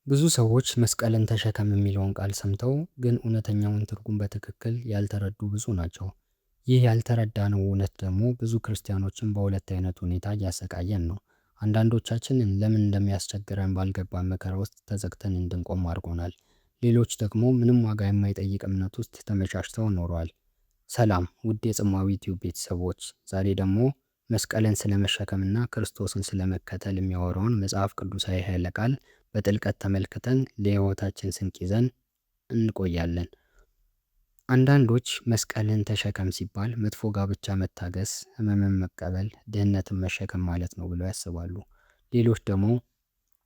ብዙ ሰዎች መስቀልን ተሸከም የሚለውን ቃል ሰምተው ግን እውነተኛውን ትርጉም በትክክል ያልተረዱ ብዙ ናቸው። ይህ ያልተረዳነው እውነት ደግሞ ብዙ ክርስቲያኖችን በሁለት አይነት ሁኔታ እያሰቃየን ነው። አንዳንዶቻችንን ለምን እንደሚያስቸግረን ባልገባን መከራ ውስጥ ተዘግተን እንድንቆም አድርጎናል። ሌሎች ደግሞ ምንም ዋጋ የማይጠይቅ እምነት ውስጥ ተመቻችተው ኖረዋል። ሰላም ውድ የጽማዊ ቲዩብ ቤተሰቦች፣ ዛሬ ደግሞ መስቀልን ስለመሸከምና ክርስቶስን ስለመከተል የሚያወራውን መጽሐፍ ቅዱሳዊ ኃይለ ቃል በጥልቀት ተመልክተን ለሕይወታችን ስንቅ ይዘን እንቆያለን። አንዳንዶች መስቀልን ተሸከም ሲባል መጥፎ ጋብቻ መታገስ፣ ሕመምን መቀበል፣ ድህነትን መሸከም ማለት ነው ብለው ያስባሉ። ሌሎች ደግሞ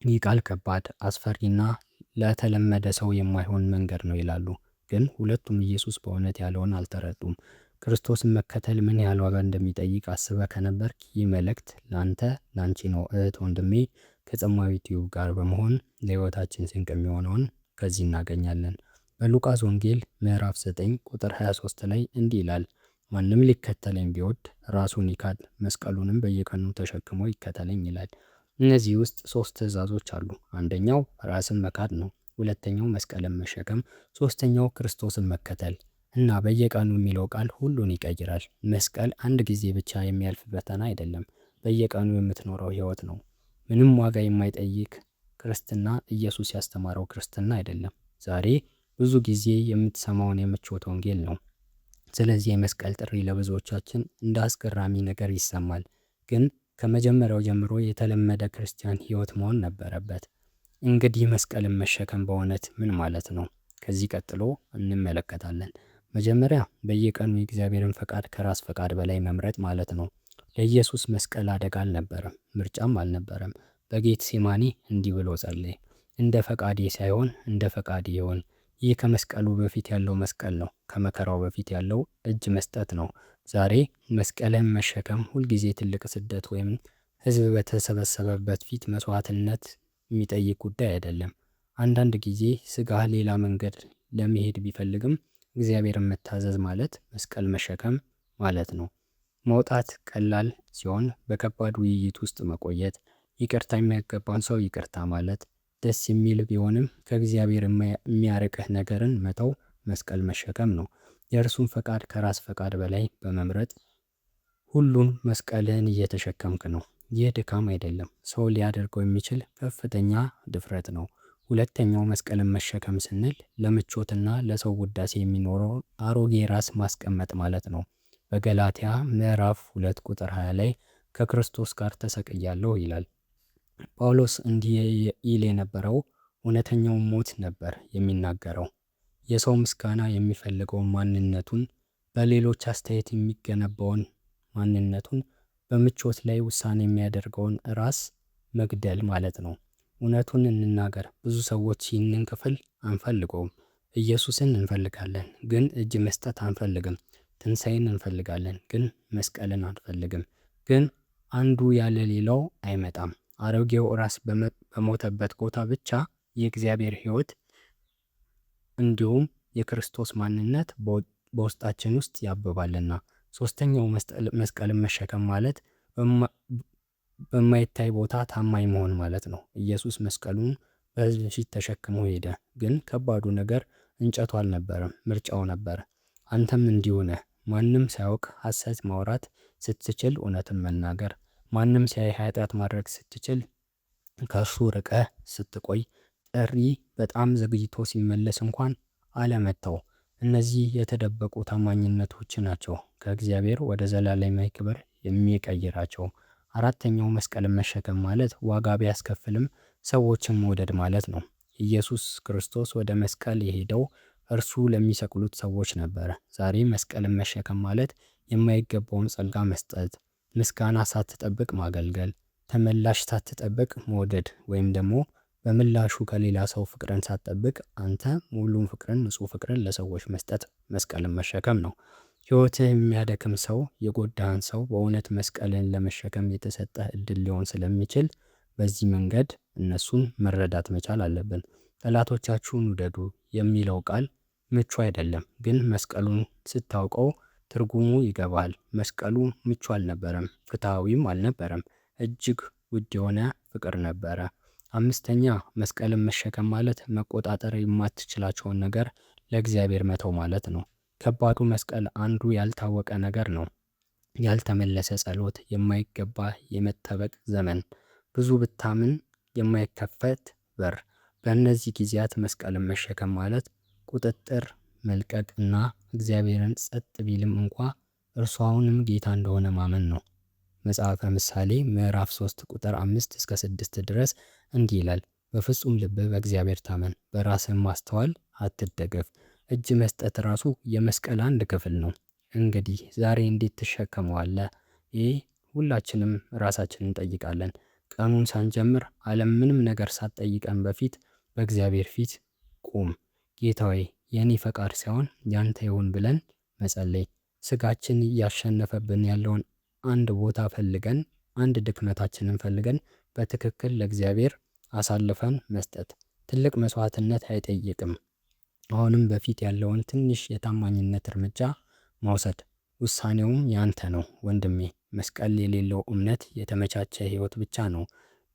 ይህ ቃል ከባድ፣ አስፈሪና ለተለመደ ሰው የማይሆን መንገድ ነው ይላሉ። ግን ሁለቱም ኢየሱስ በእውነት ያለውን አልተረዱም። ክርስቶስን መከተል ምን ያህል ዋጋ እንደሚጠይቅ አስበህ ከነበርክ ይህ መልእክት ለአንተ ለአንቺ ነው። እህት ወንድሜ፣ ከጽማዊ ቲዩብ ጋር በመሆን ለሕይወታችን ስንቅ የሚሆነውን ከዚህ እናገኛለን። በሉቃስ ወንጌል ምዕራፍ 9 ቁጥር 23 ላይ እንዲህ ይላል፣ ማንም ሊከተለኝ ቢወድ ራሱን ይካድ፣ መስቀሉንም በየቀኑ ተሸክሞ ይከተለኝ ይላል። እነዚህ ውስጥ 3 ትእዛዞች አሉ። አንደኛው ራስን መካድ ነው። ሁለተኛው መስቀልን መሸከም፣ ሶስተኛው ክርስቶስን መከተል። እና በየቀኑ የሚለው ቃል ሁሉን ይቀይራል። መስቀል አንድ ጊዜ ብቻ የሚያልፍ ፈተና አይደለም፣ በየቀኑ የምትኖረው ሕይወት ነው። ምንም ዋጋ የማይጠይቅ ክርስትና ኢየሱስ ያስተማረው ክርስትና አይደለም። ዛሬ ብዙ ጊዜ የምትሰማውን የምቾት ወንጌል ነው። ስለዚህ የመስቀል ጥሪ ለብዙዎቻችን እንደ አስገራሚ ነገር ይሰማል፣ ግን ከመጀመሪያው ጀምሮ የተለመደ ክርስቲያን ሕይወት መሆን ነበረበት። እንግዲህ መስቀልን መሸከም በእውነት ምን ማለት ነው? ከዚህ ቀጥሎ እንመለከታለን። መጀመሪያ በየቀኑ የእግዚአብሔርን ፈቃድ ከራስ ፈቃድ በላይ መምረጥ ማለት ነው። ለኢየሱስ መስቀል አደጋ አልነበረም፣ ምርጫም አልነበረም። በጌቴሴማኒ እንዲህ ብሎ ጸለየ፣ እንደ ፈቃዴ ሳይሆን እንደ ፈቃዴ ይሁን። ይህ ከመስቀሉ በፊት ያለው መስቀል ነው። ከመከራው በፊት ያለው እጅ መስጠት ነው። ዛሬ መስቀልን መሸከም ሁልጊዜ ትልቅ ስደት ወይም ሕዝብ በተሰበሰበበት ፊት መስዋዕትነት የሚጠይቅ ጉዳይ አይደለም። አንዳንድ ጊዜ ስጋህ ሌላ መንገድ ለመሄድ ቢፈልግም እግዚአብሔርን መታዘዝ ማለት መስቀል መሸከም ማለት ነው። መውጣት ቀላል ሲሆን በከባድ ውይይት ውስጥ መቆየት፣ ይቅርታ የሚያገባን ሰው ይቅርታ ማለት ደስ የሚል ቢሆንም ከእግዚአብሔር የሚያርቅህ ነገርን መተው መስቀል መሸከም ነው። የእርሱን ፈቃድ ከራስ ፈቃድ በላይ በመምረጥ ሁሉን መስቀልህን እየተሸከምክ ነው። ይህ ድካም አይደለም፣ ሰው ሊያደርገው የሚችል ከፍተኛ ድፍረት ነው። ሁለተኛው መስቀልን መሸከም ስንል ለምቾትና ለሰው ውዳሴ የሚኖረው አሮጌ ራስ ማስቀመጥ ማለት ነው። በገላትያ ምዕራፍ 2 ቁጥር 20 ላይ ከክርስቶስ ጋር ተሰቅያለሁ ይላል። ጳውሎስ እንዲህ ይል የነበረው እውነተኛውን ሞት ነበር የሚናገረው። የሰው ምስጋና የሚፈልገውን ማንነቱን፣ በሌሎች አስተያየት የሚገነባውን ማንነቱን፣ በምቾት ላይ ውሳኔ የሚያደርገውን ራስ መግደል ማለት ነው። እውነቱን እንናገር፣ ብዙ ሰዎች ይህንን ክፍል አንፈልገውም። ኢየሱስን እንፈልጋለን፣ ግን እጅ መስጠት አንፈልግም። ትንሣኤን እንፈልጋለን፣ ግን መስቀልን አንፈልግም። ግን አንዱ ያለ ሌላው አይመጣም። አሮጌው ራስ በሞተበት ቦታ ብቻ የእግዚአብሔር ሕይወት እንዲሁም የክርስቶስ ማንነት በውስጣችን ውስጥ ያብባልና። ሶስተኛው መስቀልን መሸከም ማለት በማይታይ ቦታ ታማኝ መሆን ማለት ነው። ኢየሱስ መስቀሉን በሕዝብ ፊት ተሸክሞ ሄደ፣ ግን ከባዱ ነገር እንጨቱ አልነበረም፣ ምርጫው ነበር። አንተም እንዲሁ ነህ። ማንም ሳያውቅ ሐሰት ማውራት ስትችል እውነትን መናገር፣ ማንም ሲያይ ኃጢአት ማድረግ ስትችል ከእርሱ ርቀህ ስትቆይ፣ ጥሪ በጣም ዘግይቶ ሲመለስ እንኳን አለመተው። እነዚህ የተደበቁ ታማኝነቶች ናቸው ከእግዚአብሔር ወደ ዘላለማዊ ክብር የሚቀይራቸው። አራተኛው መስቀልን መሸከም ማለት ዋጋ ቢያስከፍልም ሰዎችን መውደድ ማለት ነው። ኢየሱስ ክርስቶስ ወደ መስቀል የሄደው እርሱ ለሚሰቅሉት ሰዎች ነበረ። ዛሬ መስቀልን መሸከም ማለት የማይገባውን ጸጋ መስጠት፣ ምስጋና ሳትጠብቅ ማገልገል፣ ተመላሽ ሳትጠብቅ መውደድ፣ ወይም ደግሞ በምላሹ ከሌላ ሰው ፍቅርን ሳትጠብቅ አንተ ሙሉን ፍቅርን፣ ንጹህ ፍቅርን ለሰዎች መስጠት መስቀልን መሸከም ነው። ሕይወትህ የሚያደክም ሰው፣ የጎዳህን ሰው በእውነት መስቀልን ለመሸከም የተሰጠህ እድል ሊሆን ስለሚችል በዚህ መንገድ እነሱን መረዳት መቻል አለብን። ጠላቶቻችሁን ውደዱ የሚለው ቃል ምቹ አይደለም፣ ግን መስቀሉን ስታውቀው ትርጉሙ ይገባል። መስቀሉ ምቹ አልነበረም፣ ፍትሐዊም አልነበረም። እጅግ ውድ የሆነ ፍቅር ነበረ። 5ኛ መስቀልን መሸከም ማለት መቆጣጠር የማትችላቸውን ነገር ለእግዚአብሔር መተው ማለት ነው። ከባዱ መስቀል አንዱ ያልታወቀ ነገር ነው። ያልተመለሰ ጸሎት፣ የማይገባ የመጠበቅ ዘመን፣ ብዙ ብታምን የማይከፈት በር። በእነዚህ ጊዜያት መስቀልን መሸከም ማለት ቁጥጥር መልቀቅ እና እግዚአብሔርን ጸጥ ቢልም እንኳ እርሱ አሁንም ጌታ እንደሆነ ማመን ነው። መጽሐፈ ምሳሌ ምዕራፍ 3 ቁጥር 5 እስከ 6 ድረስ እንዲህ ይላል፣ በፍጹም ልብህ በእግዚአብሔር ታመን፣ በራስህም ማስተዋል አትደገፍ። እጅ መስጠት ራሱ የመስቀል አንድ ክፍል ነው። እንግዲህ ዛሬ እንዴት ትሸከመዋለህ? ይህ ሁላችንም ራሳችንን እንጠይቃለን። ቀኑን ሳንጀምር ዓለም ምንም ነገር ሳትጠይቀን በፊት በእግዚአብሔር ፊት ቁም። ጌታ ሆይ የእኔ ፈቃድ ሳይሆን ያንተ ይሁን ብለን መጸለይ። ስጋችን እያሸነፈብን ያለውን አንድ ቦታ ፈልገን አንድ ድክመታችንን ፈልገን በትክክል ለእግዚአብሔር አሳልፈን መስጠት። ትልቅ መስዋዕትነት አይጠይቅም። አሁንም በፊት ያለውን ትንሽ የታማኝነት እርምጃ መውሰድ። ውሳኔውም ያንተ ነው ወንድሜ። መስቀል የሌለው እምነት የተመቻቸ ሕይወት ብቻ ነው፣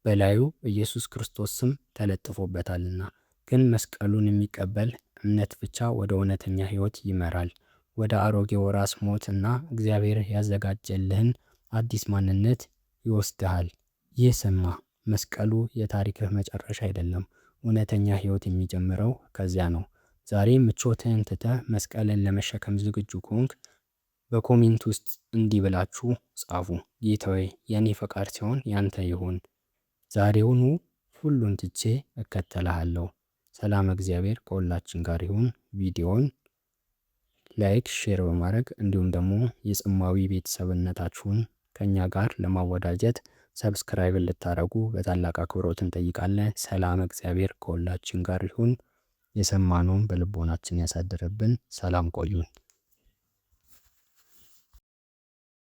በላዩ ኢየሱስ ክርስቶስ ስም ተለጥፎበታልና። ግን መስቀሉን የሚቀበል እምነት ብቻ ወደ እውነተኛ ሕይወት ይመራል፣ ወደ አሮጌው ራስ ሞት እና እግዚአብሔር ያዘጋጀልህን አዲስ ማንነት ይወስድሃል። ይህ ስማ፣ መስቀሉ የታሪክህ መጨረሻ አይደለም። እውነተኛ ሕይወት የሚጀምረው ከዚያ ነው። ዛሬ ምቾትህን ትተህ መስቀልን ለመሸከም ዝግጁ ከሆንክ በኮሜንት ውስጥ እንዲህ ብላችሁ ጻፉ፣ ጌታ ሆይ የእኔ ፈቃድ ሲሆን ያንተ ይሁን። ዛሬውኑ ሁሉን ትቼ እከተልሃለሁ። ሰላም እግዚአብሔር ከሁላችን ጋር ይሁን። ቪዲዮውን ላይክ፣ ሼር በማድረግ እንዲሁም ደግሞ የጽማዊ ቤተሰብነታችሁን ከኛ ጋር ለማወዳጀት ሰብስክራይብ ልታደርጉ በታላቅ አክብሮት እንጠይቃለን። ሰላም እግዚአብሔር ከሁላችን ጋር ይሁን። የሰማነውን በልቦናችን ያሳድርብን። ሰላም ቆዩን።